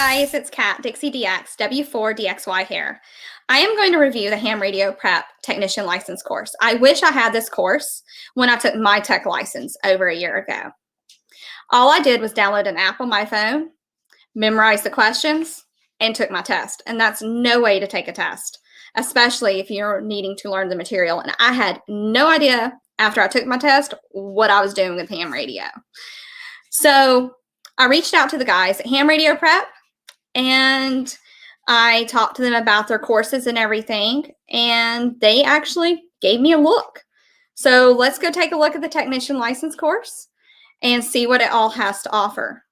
guys, it's Kat, DixieDX, W4DXY here. I am going to review the Ham Radio Prep Technician License course. I wish I had this course when I took my tech license over a year ago. All I did was download an app on my phone, memorize the questions, and took my test. And that's no way to take a test, especially if you're needing to learn the material. And I had no idea after I took my test what I was doing with ham radio. So I reached out to the guys at Ham Radio Prep and I talked to them about their courses and everything, and they actually gave me a look. So let's go take a look at the technician license course and see what it all has to offer.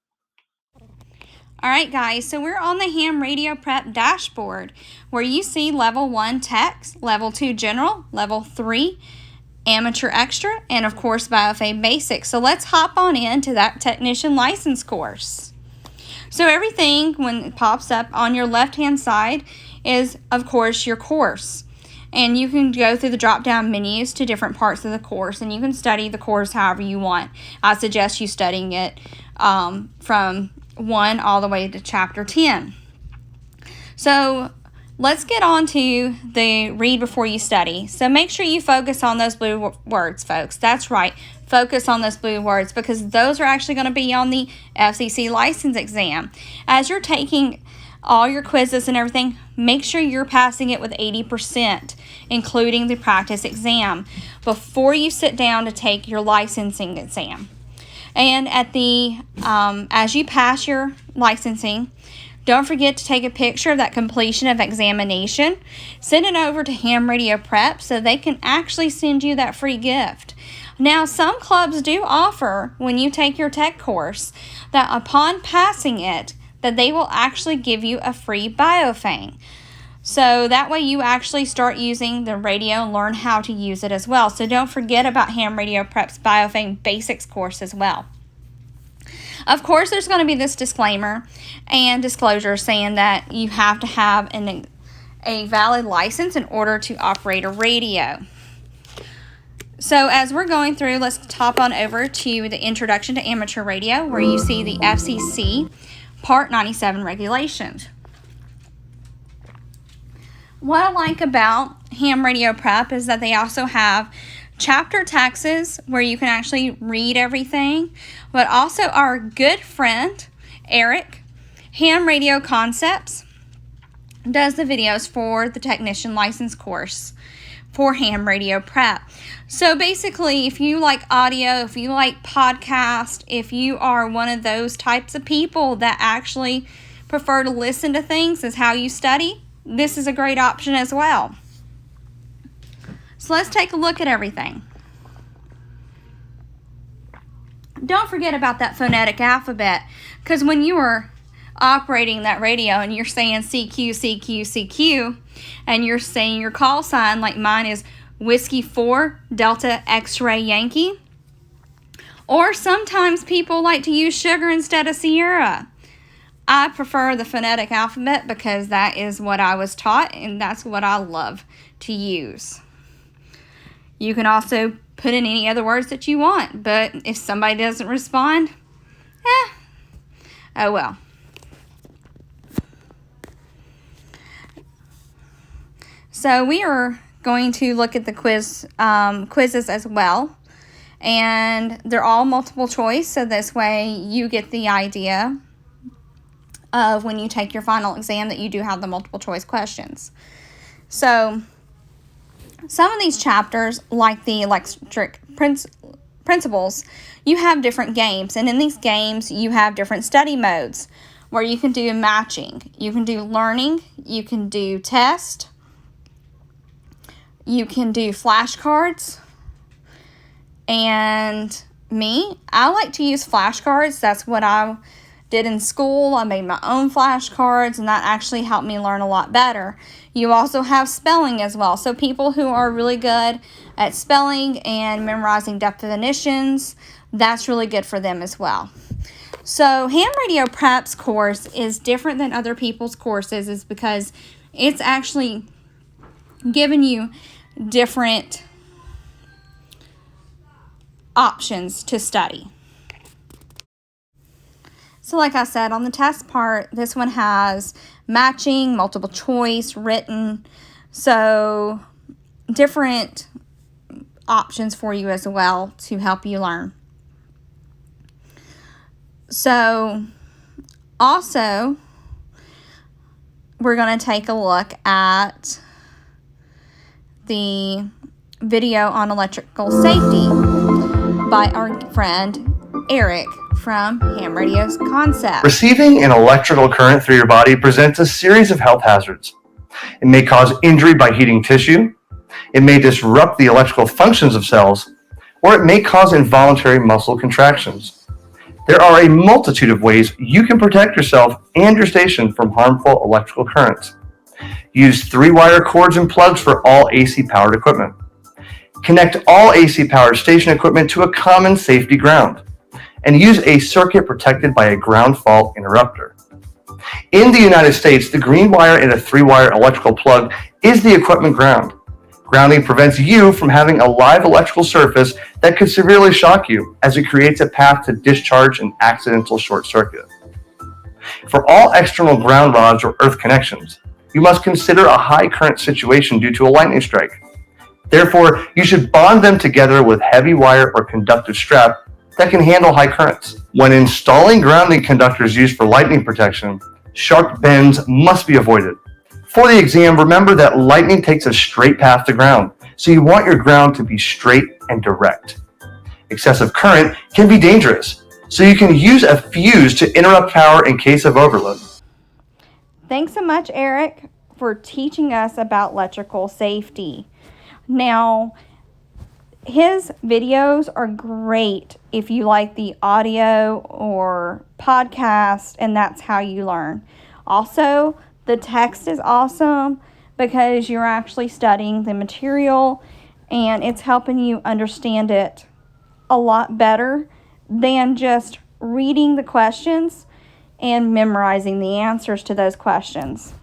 All right, guys, so we're on the Ham Radio Prep dashboard where you see level 1 techs, level 2 general, level 3 amateur extra, and of course Biofame basics. So let's hop on into that technician license course. So everything, when it pops up on your left-hand side, is, of course, your course. And you can go through the drop-down menus to different parts of the course, and you can study the course however you want. I suggest you studying it from 1 all the way to chapter 10. So let's get on to the read before you study. So make sure you focus on those blue words, folks. That's right. Focus on those blue words because those are actually going to be on the FCC license exam. As you're taking all your quizzes and everything, make sure you're passing it with 80%, including the practice exam, before you sit down to take your licensing exam. And at the as you pass your licensing, don't forget to take a picture of that completion of examination. Send it over to Ham Radio Prep so they can actually send you that free gift. Now, some clubs do offer, when you take your tech course, that upon passing it, that they will actually give you a free Biofame. So that way you actually start using the radio and learn how to use it as well. So don't forget about Ham Radio Prep's Biofame Basics course as well. Of course, there's going to be this disclaimer and disclosure saying that you have to have a valid license in order to operate a radio. So as we're going through, let's hop on over to the Introduction to Amateur Radio, where you see the FCC Part 97 regulations. What I like about Ham Radio Prep is that they also have chapter texts where you can actually read everything, but also our good friend Eric, Ham Radio Concepts, does the videos for the technician license course for Ham Radio Prep. So basically, if you like audio, if you like podcast, if you are one of those types of people that actually prefer to listen to things as how you study, this is a great option as well. So let's take a look at everything. Don't forget about that phonetic alphabet, because when you are operating that radio and you're saying CQ, CQ, CQ, and you're saying your call sign, like mine is Whiskey 4 Delta X-Ray Yankee, or sometimes people like to use sugar instead of Sierra. I prefer the phonetic alphabet because that is what I was taught and that's what I love to use. You can also put in any other words that you want, but if somebody doesn't respond, oh well. So we are going to look at the quizzes as well, and they're all multiple choice, so this way you get the idea of when you take your final exam that you do have the multiple choice questions. So some of these chapters, like the electric principles, you have different games, and in these games you have different study modes where you can do matching, you can do learning, you can do test, you can do flashcards, and I like to use flashcards. That's what I did in school. I made my own flashcards, and that actually helped me learn a lot better. You also have spelling as well. So people who are really good at spelling and memorizing definitions, that's really good for them as well. So Ham Radio Prep's course is different than other people's courses is because it's actually giving you different options to study. So like I said, on the test part, this one has matching, multiple choice, written, so different options for you as well to help you learn. So also, we're going to take a look at the video on electrical safety by our friend Eric from Ham Radio's Concept. Receiving an electrical current through your body presents a series of health hazards. It may cause injury by heating tissue, it may disrupt the electrical functions of cells, or it may cause involuntary muscle contractions. There are a multitude of ways you can protect yourself and your station from harmful electrical currents. Use 3-wire cords and plugs for all AC-powered equipment. Connect all AC-powered station equipment to a common safety ground, and use a circuit protected by a ground fault interrupter. In the United States, the green wire in a 3-wire electrical plug is the equipment ground. Grounding prevents you from having a live electrical surface that could severely shock you, as it creates a path to discharge and accidental short circuit. For all external ground rods or earth connections, you must consider a high current situation due to a lightning strike. Therefore, you should bond them together with heavy wire or conductive strap that can handle high currents. When installing grounding conductors used for lightning protection, sharp bends must be avoided. For the exam, remember that lightning takes a straight path to ground, so you want your ground to be straight and direct. Excessive current can be dangerous, so you can use a fuse to interrupt power in case of overload. Thanks so much, Eric, for teaching us about electrical safety. Now, his videos are great if you like the audio or podcast, and that's how you learn. Also, the text is awesome because you're actually studying the material and it's helping you understand it a lot better than just reading the questions and memorizing the answers to those questions.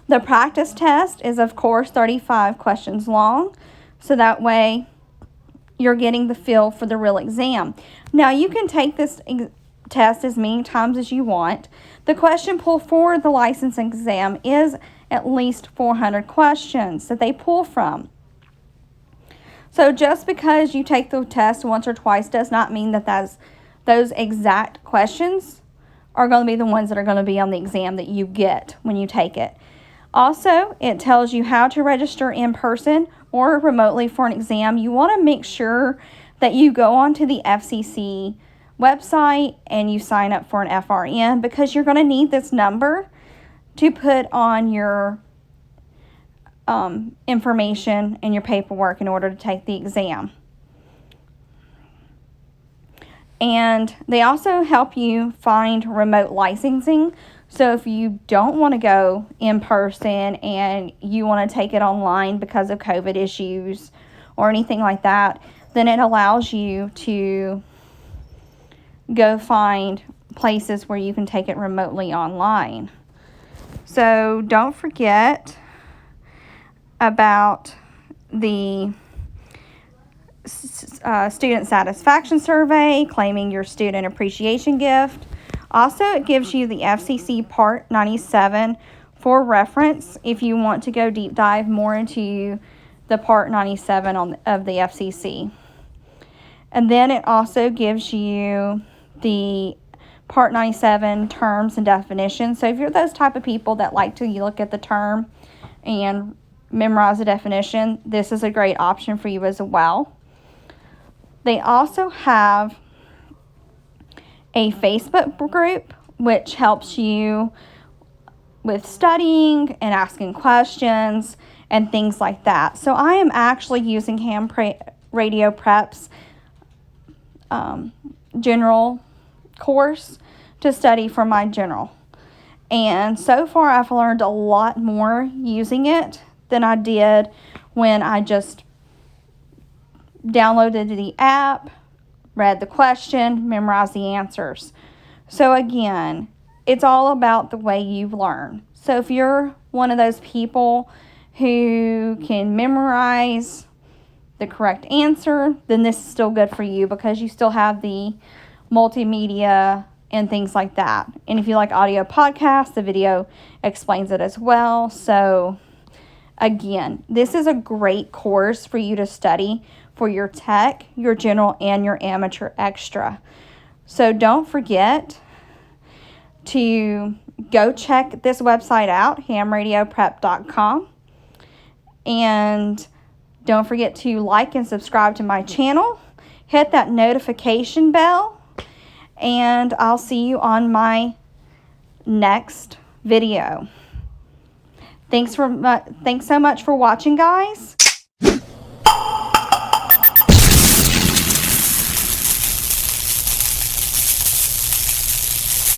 The practice test is, of course, 35 questions long, so that way you're getting the feel for the real exam. Now, you can take this test as many times as you want. The question pool for the license exam is at least 400 questions that they pull from. So just because you take the test once or twice does not mean that those exact questions are going to be the ones that are going to be on the exam that you get when you take it. Also, it tells you how to register in person or remotely for an exam. You want to make sure that you go onto the FCC website and you sign up for an FRN, because you're going to need this number to put on your information and your paperwork in order to take the exam. And they also help you find remote licensing. So if you don't want to go in person and you want to take it online because of COVID issues or anything like that, then it allows you to go find places where you can take it remotely online. So don't forget about the student satisfaction survey, claiming your student appreciation gift. Also, it gives you the FCC Part 97 for reference if you want to go deep dive more into the Part 97 of the FCC. And then it also gives you the Part 97 terms and definitions. So if you're those type of people that like to look at the term and memorize the definition, this is a great option for you as well. They also have a Facebook group which helps you with studying and asking questions and things like that. So I am actually using Ham Radio Prep's general course to study for my general. And so far I've learned a lot more using it than I did when I just downloaded the app, read the question, memorized the answers. So again, it's all about the way you learn. So if you're one of those people who can memorize the correct answer, then this is still good for you because you still have the multimedia and things like that. And if you like audio podcasts, the video explains it as well. So again, this is a great course for you to study for your tech, your general, and your amateur extra. So don't forget to go check this website out, hamradioprep.com. And don't forget to like and subscribe to my channel. Hit that notification bell. And I'll see you on my next video. Thanks so much for watching, guys.